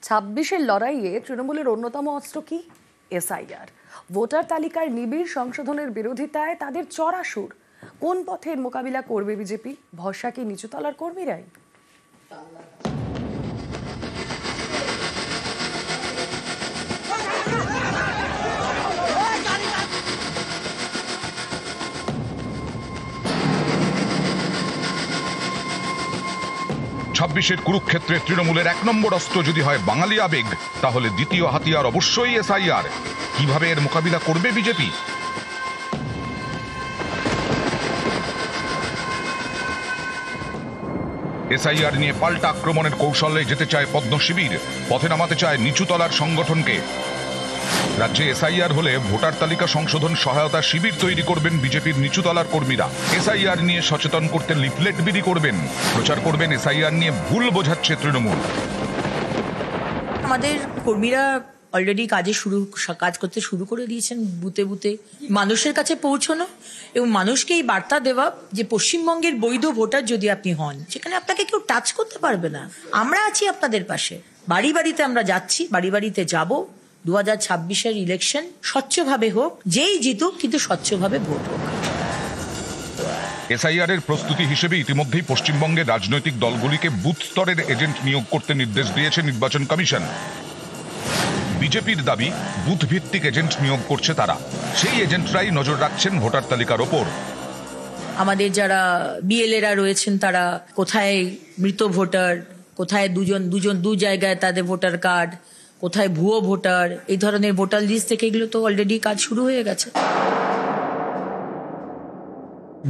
26-এর লড়াইয়ে তৃণমূলের অন্যতম অস্ত্র কি? এসআইআর। ভোটার তালিকার নিবিড় সংশোধনের বিরোধিতায় তাদের চড়া সুর। কোন পথের মোকাবিলা করবে বিজেপি? ভরসা কি নিচুতলার কর্মীরাই? ছাব্বিশের কুরুক্ষেত্রে তৃণমূলের 1 নম্বর অস্ত্র যদি হয় বাঙালি আবেগ, তাহলে দ্বিতীয় হাতিয়ার অবশ্যই এসআইআর। কিভাবে এর মোকাবিলা করবে বিজেপি? এসআইআর নিয়ে পাল্টা আক্রমণের কৌশলে যেতে চায় পদ্ম শিবির, পথে নামাতে চায় নিচুতলার সংগঠনকে। রাজ্যে এসআইআর হলে ভোটার তালিকা সংশোধন সহায়তা শিবির তৈরি করবেন বিজেপির নিচুতলার কর্মীরা। এসআইআর নিয়ে সচেতন করতে লিফলেট বিলি করবেন, প্রচার করবেন এসআইআর নিয়ে ভুল বোঝাচ্ছে তৃণমূল। আমাদের কর্মীরা অলরেডি কাজ করতে শুরু করে দিয়েছেন, বুথে বুথে মানুষের কাছে পৌঁছানো এবং মানুষকে এই বার্তা দেওয়া যে পশ্চিমবঙ্গের বৈধ ভোটার যদি আপনি হন, সেখানে আপনাকে কেউ টাচ করতে পারবে না। আমরা আছি আপনাদের পাশে, বাড়ি বাড়িতে আমরা যাচ্ছি, বাড়ি বাড়িতে যাব। 2026-এর ইলেকশন স্বচ্ছভাবে হোক, যেই জিতুক কিন্তু স্বচ্ছভাবে ভোট হোক। এসআইআর এর প্রস্তুতি হিসেবে ইতিমধ্যেই পশ্চিমবঙ্গের রাজনৈতিক দলগুলিকে বুথ স্তরের এজেন্ট নিয়োগ করতে নির্দেশ দিয়েছে নির্বাচন কমিশন। বিজেপির দাবি বুথ ভিত্তিক এজেন্ট নিয়োগ করছে তারা, সেই এজেন্টরাই নজর রাখছেন ভোটার তালিকার ওপর। আমাদের যারা বিএলএরা রয়েছেন, তারা কোথায় মৃত ভোটার, কোথায় দু জায়গায় তাদের ভোটার কার্ড, কোথায় ভুয়ো ভোটার, এই ধরনের ভোটার লিস্ট থেকে এগুলো তো অলরেডি কাজ শুরু হয়ে গেছে।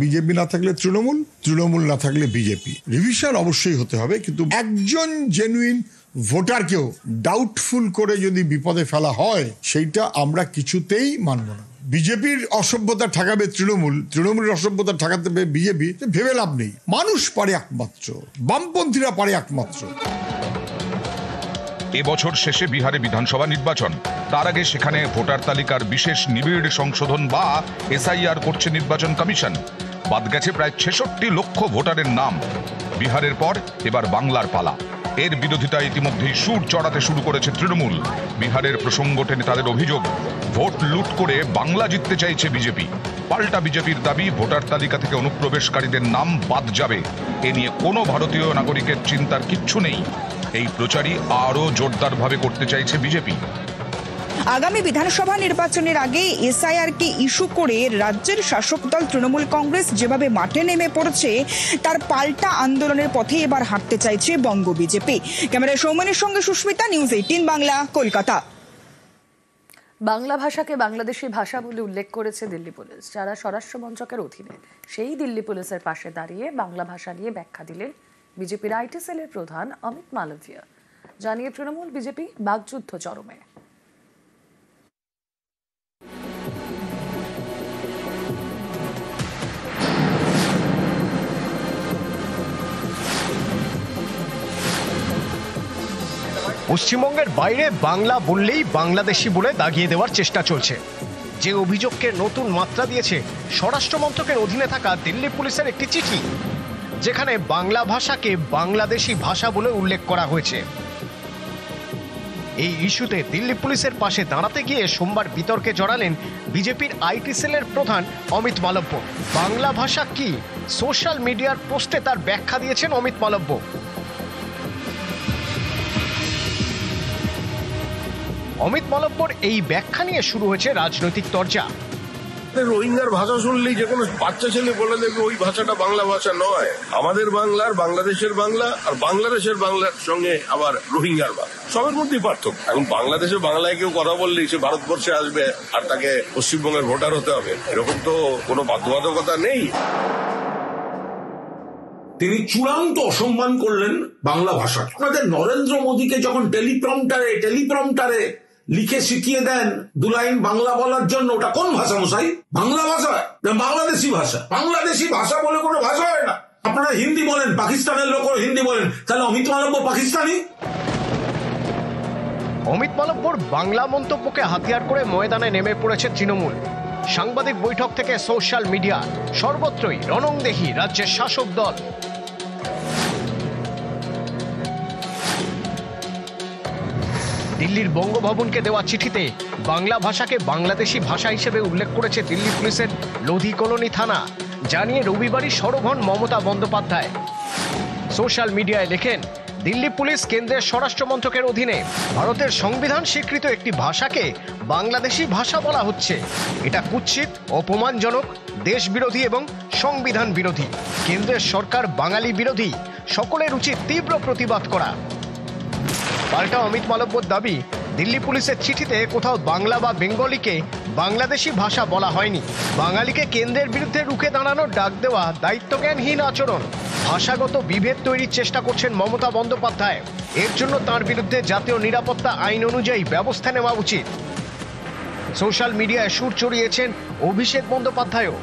বিজেপি না থাকলে তৃণমূল, তৃণমূল না থাকলে বিজেপি। রিভিশন অবশ্যই হতে হবে, কিন্তু একজন জেনুইন ভোটারকেও ডাউটফুল করে যদি বিপদে ফেলা হয়, সেইটা আমরা কিছুতেই মানব না। বিজেপির অসভ্যতা ঠেকাবে তৃণমূল, তৃণমূলের অসভ্যতা ঠেকাতে বিজেপি, ভেবে লাভ নেই। মানুষ পারে একমাত্র, বামপন্থীরা পারে একমাত্র। এবছর শেষে বিহারে বিধানসভা নির্বাচন, তার আগে সেখানে ভোটার তালিকার বিশেষ নিবিড় সংশোধন বা এসআইআর করছে নির্বাচন কমিশন। বাদ গেছে প্রায় 66 লক্ষ ভোটারের নাম। বিহারের পর এবার বাংলার পালা। এর বিরোধিতা ইতিমধ্যেই সুর চড়াতে শুরু করেছে তৃণমূল। বিহারের প্রসঙ্গ টেনে তাদের অভিযোগ, ভোট লুট করে বাংলা জিততে চাইছে বিজেপি। পাল্টা বিজেপির দাবি, ভোটার তালিকা থেকে অনুপ্রবেশকারীদের নাম বাদ যাবে। এ নিয়ে কোনো ভারতীয় নাগরিকের চিন্তার কিচ্ছু নেই। এই প্রচারই আরো জোরদারভাবে করতে চাইছে বিজেপি। আগামী বিধানসভা নির্বাচনের আগে এসআইআরকে ইস্যু করে রাজ্যের শাসক দল তৃণমূল কংগ্রেস যেভাবে মাঠে নেমে পড়েছে, তার পাল্টা আন্দোলনের পথে এবার হাঁটতে চাইছে বঙ্গ বিজেপি। ক্যামেরায় সৌমেনের সঙ্গে সুস্মিতা, নিউজ 18 বাংলা, কলকাতা। বাংলা ভাষাকে বাংলাদেশি ভাষা বলে উল্লেখ করেছে দিল্লি পুলিশ, যারা স্বরাষ্ট্র মন্ত্রকের অধীনে। সেই দিল্লি পুলিশের পাশে দাঁড়িয়ে বাংলা ভাষা নিয়ে ব্যাখ্যা দিলেন বিজেপির আইটি সেলের প্রধান অমিত মালভিয়া। জানিয়ে তৃণমূল বিজেপি বাকযুদ্ধ চরমে। পশ্চিমবঙ্গের বাইরে বাংলা বললেই বাংলাদেশি বলে দাগিয়ে দেওয়ার চেষ্টা চলছে। যে অভিযোগকে নতুন মাত্রা দিয়েছে স্বরাষ্ট্র মন্ত্রকের অধীনে থাকা দিল্লি পুলিশের একটি চিঠি, যেখানে বাংলা ভাষাকে বাংলাদেশি ভাষা বলে উল্লেখ করা হয়েছে। এই ইস্যুতে দিল্লি পুলিশের পাশে দাঁড়াতে গিয়ে সোমবার বিতর্কে জড়ালেন বিজেপির আইটি সেলের প্রধান অমিত মালব্য। বাংলা ভাষা কি, সোশ্যাল মিডিয়ার পোস্টে তার ব্যাখ্যা দিয়েছেন অমিত মালব্য। অমিত মালব্যর এই ব্যাখ্যা নিয়ে শুরু হয়েছে রাজনৈতিক চর্চা। রোহিঙ্গার ভাষা শুনলেই যে কোনো বাচ্চা ছেলে বলে দেবে ওই ভাষাটা বাংলা ভাষা নয়। আমাদের বাংলার, বাংলাদেশের বাংলা আর বাংলাদেশের বাংলার সঙ্গে আবার রোহিঙ্গার বাংলা, সবের মধ্যেই পার্থক্য। এখন বাংলাদেশে বাংলায় কেউ কথা বললেই সে ভারতবর্ষে আসবে আর তাকে পশ্চিমবঙ্গের ভোটার হতে হবে, এরকম তো কোনো বাধ্যবাধকতা নেই। তিনি চূড়ান্ত অসম্মান করলেন বাংলা ভাষা। আপনাদের নরেন্দ্র মোদীকে যখন টেলিপ্রম্পটারে লিখে শিখিয়ে দেন 2 লাইন বাংলা বলার জন্য, ওটা কোন ভাষা মশাই? বাংলা ভাষা না বাংলাদেশি ভাষা? বাংলাদেশি ভাষা বলে কোনো ভাষা হয় না। আপনারা হিন্দি বলেন, পাকিস্তানের লোকও হিন্দি বলেন, তাহলে অমিত মালব্য পাকিস্তানি? অমিত মালব্যর বাংলা মন্তব্যকে হাতিয়ার করে ময়দানে নেমে পড়েছে তৃণমূল। সাংবাদিক বৈঠক থেকে সোশ্যাল মিডিয়া, সর্বত্রই রণংদেহী রাজ্যের শাসক দল। দিল্লির বঙ্গভবনকে দেওয়া চিঠিতে বাংলা ভাষাকে বাংলাদেশি ভাষা হিসেবে উল্লেখ করেছে দিল্লি পুলিশের লোধি কলোনি থানা, জানিয়ে রবিবারই সরব হন মমতা বন্দ্যোপাধ্যায়। সোশ্যাল মিডিয়ায় লেখেন, দিল্লি পুলিশ কেন্দ্রের স্বরাষ্ট্র মন্ত্রকের অধীনে ভারতের সংবিধান স্বীকৃত একটি ভাষাকে বাংলাদেশি ভাষা বলা হচ্ছে। এটা কুৎসিত, অপমানজনক, দেশ বিরোধী এবং সংবিধান বিরোধী। কেন্দ্রের সরকার বাঙালি বিরোধী, সকলের উচিত তীব্র প্রতিবাদ করা। পাল্টা অমিত মালব্যর দাবি, দিল্লি পুলিশের চিঠিতে কোথাও বাংলা বা বেঙ্গলিকে বাংলাদেশি ভাষা বলা হয়নি। বাঙালিকে কেন্দ্রের বিরুদ্ধে রুখে দাঁড়ানোর ডাক দেওয়া দায়িত্বজ্ঞানহীন আচরণ। ভাষাগত বিভেদ তৈরির চেষ্টা করছেন মমতা বন্দ্যোপাধ্যায়। এর জন্য তার বিরুদ্ধে জাতীয় নিরাপত্তা আইন অনুযায়ী ব্যবস্থা নেওয়া উচিত। সোশ্যাল মিডিয়ায় সুর চড়িয়েছেন অভিষেক বন্দ্যোপাধ্যায়ও।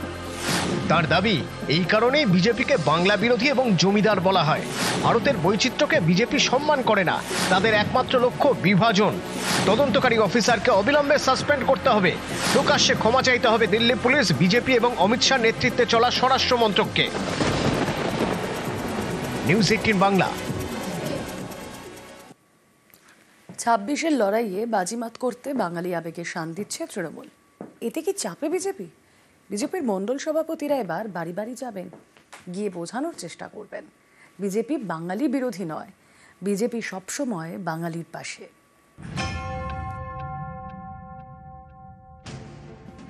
তার দাবি, এই কারণেই বিজেপিকে বাংলা বিরোধী এবং জমিদার বলা হয়। ভারতের বৈচিত্র্যকে বিজেপি সম্মান করে না, তাদের একমাত্র লক্ষ্য বিভাজন। তদন্তকারী অফিসারকে অবিলম্বে সাসপেন্ড করতে হবে। প্রকাশ্যে ক্ষমা চাইতে হবে দিল্লি পুলিশ, বিজেপি এবং অমিত শাহ নেতৃত্বে চলা স্বরাষ্ট্র মন্ত্রককে। নিউজ 18 বাংলা। 26-এর লড়াইয়ে বাজিমাত করতে বাঙালি আবেগে শান দিচ্ছে তৃণমূল। এতে কি চাপে বিজেপি? বিজেপির মণ্ডল সভাপতিরা এবার বাড়ি বাড়ি যাবেন, গিয়ে বোঝানোর চেষ্টা করবেন বিজেপি বাঙালি বিরোধী নয়, বিজেপি সবসময় বাঙালির পাশে।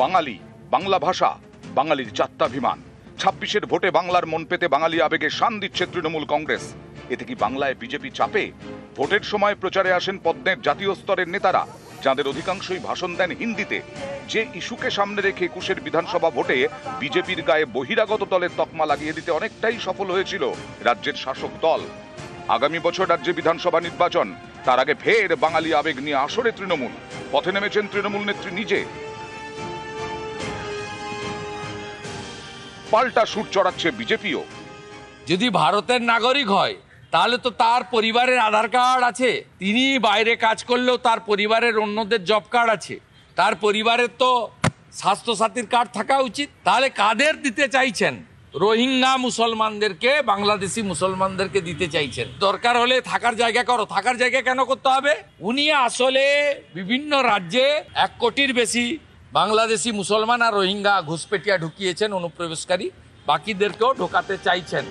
বাঙালি, বাংলা ভাষা, বাঙালির জাত্যাভিমান। 26-এর ভোটে বাংলার মন পেতে বাঙালি আবেগে শান দিচ্ছে তৃণমূল কংগ্রেস। এতে কি বাংলায় বিজেপি চাপে? ভোটের সময় প্রচারে আসেন পদ্মের জাতীয় স্তরের নেতারা, যাদের অধিকাংশই ভাষণ দেন হিন্দিতে। যে ইস্যুকে সামনে রেখে 21-এর বিধানসভা ভোটে বিজেপির গায়ে বহিরাগত দলের তকমা লাগিয়ে দিতে অনেকটাই সফল হয়েছিল রাজ্যের শাসক দল। আগামী বছর রাজ্যে বিধানসভা নির্বাচন, তার আগে ফের বাঙালি আবেগ নিয়ে আসরে তৃণমূল। পথে নেমেছেন তৃণমূল নেত্রী নিজে। পাল্টা সুর চড়াচ্ছে বিজেপিও। যদি ভারতের নাগরিক হয় তাহলে তো তার পরিবারের আধার কার্ড আছে, তিনি বাইরে কাজ করলেও তার পরিবারের অন্যদের জব কার্ড আছে, তার পরিবারের তো স্বাস্থ্যসাথীর কার্ড থাকা উচিত। তাহলে কাদের দিতে চাইছেন? রোহিঙ্গা মুসলমানদেরকে, বাংলাদেশি মুসলমানদেরকে দিতে চাইছেন। দরকার হলে থাকার জায়গা করো। থাকার জায়গা কেন করতে হবে? উনি আসলে বিভিন্ন রাজ্যে 1 কোটির বেশি বাংলাদেশি মুসলমান আর রোহিঙ্গা ঘুষপেটিয়া ঢুকিয়েছেন অনুপ্রবেশকারী, বাকিদেরকেও ঢোকাতে চাইছেন।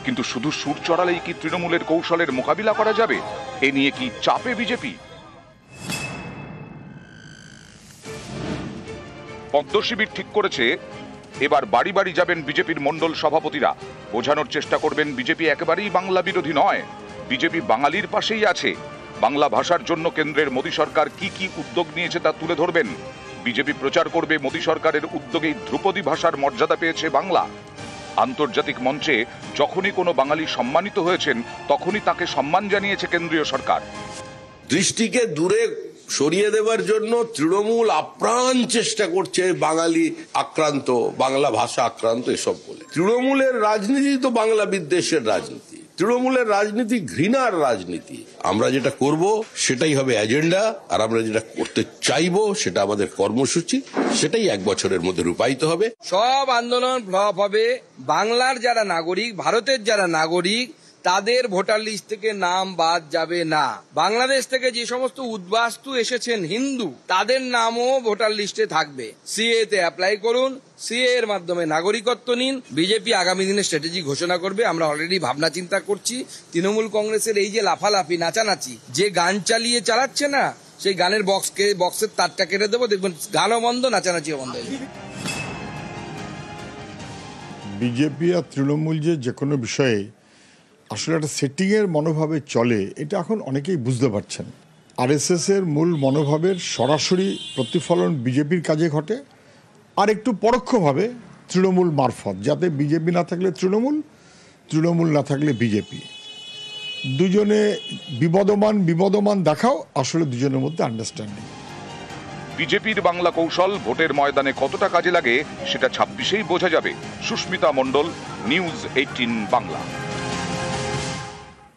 কিন্তু শুধু সুর চড়ালেই কি তৃণমূলের কৌশলের মোকাবিলা করা যাবে? এ নিয়ে কি চাপে বিজেপি? পদ্ম শিবির ঠিক করেছে এবার বাড়ি বাড়ি যাবেন বিজেপির মণ্ডল সভাপতিরা। বোঝানোর চেষ্টা করবেন বিজেপি একেবারেই বাংলা বিরোধী নয়, বিজেপি বাঙালির পাশেই আছে। বাংলা ভাষার জন্য কেন্দ্রের মোদী সরকার কি কি উদ্যোগ নিয়েছে তা তুলে ধরবেন। বিজেপি প্রচার করবে মোদী সরকারের উদ্যোগেই ধ্রুপদী ভাষার মর্যাদা পেয়েছে বাংলা। আন্তর্জাতিক মঞ্চে যখনই কোনো বাঙালি সম্মানিত হয়েছেন তখনই তাকে সম্মান জানিয়েছে কেন্দ্রীয় সরকার। দৃষ্টিকে দূরে সরিয়ে দেওয়ার জন্য তৃণমূল আপ্রাণ চেষ্টা করছে বাঙালি আক্রান্ত, বাংলা ভাষা আক্রান্ত এসব বলে। তৃণমূলের রাজনীতি তো বাংলা বিদ্বেষের রাজনীতি, তৃণমূলের রাজনীতি ঘৃণার রাজনীতি। আমরা যেটা করব সেটাই হবে এজেন্ডা, আর আমরা যেটা করতে চাইবো সেটা আমাদের কর্মসূচি, সেটাই 1 বছরের মধ্যে রূপায়িত হবে। সব আন্দোলন ফ্লপ হবে। বাংলার যারা নাগরিক, ভারতের যারা নাগরিক, তাদের ভোটার লিস্ট থেকে নাম বাদ যাবে না। বাংলাদেশ থেকে যে সমস্ত উদ্বাস্তু এসেছেন হিন্দু, তাদের নামও ভোটার লিস্টে থাকবে। সিএ তে অ্যাপ্লাই করুন, সিএ এর মাধ্যমে নাগরিকত্ব নিন। বিজেপি আগামী দিনে স্ট্র্যাটেজি ঘোষণা করবে। আমরা অলরেডি ভাবনা চিন্তা করছি। তৃণমূল কংগ্রেসের এই যে লাফালাফি, নাচানাচি, যে গান চালিয়ে চালাচ্ছে না, সেই গানের বক্সের তারটা কেটে দেবো, দেখবেন গানও বন্ধ, নাচানাচিও বন্ধ হয়ে যাবে। বিজেপি আর তৃণমূল যে কোনো বিষয়ে আসলে একটা সেটিংয়ের মনোভাবে চলে, এটা এখন অনেকেই বুঝতে পারছেন। আরএসএস এর মূল মনোভাবের সরাসরি প্রতিফলন বিজেপির কাজে ঘটে, আর একটু পরোক্ষভাবে তৃণমূল মারফত, যাতে বিজেপি না থাকলে তৃণমূল, তৃণমূল না থাকলে বিজেপি, দুজনে বিবদমান দেখাও আসলে দুজনের মধ্যে আন্ডারস্ট্যান্ডিং। বিজেপির বাংলা কৌশল ভোটের ময়দানে কতটা কাজে লাগে সেটা 26-এই বোঝা যাবে। সুস্মিতা মণ্ডল, নিউজ 18 বাংলা।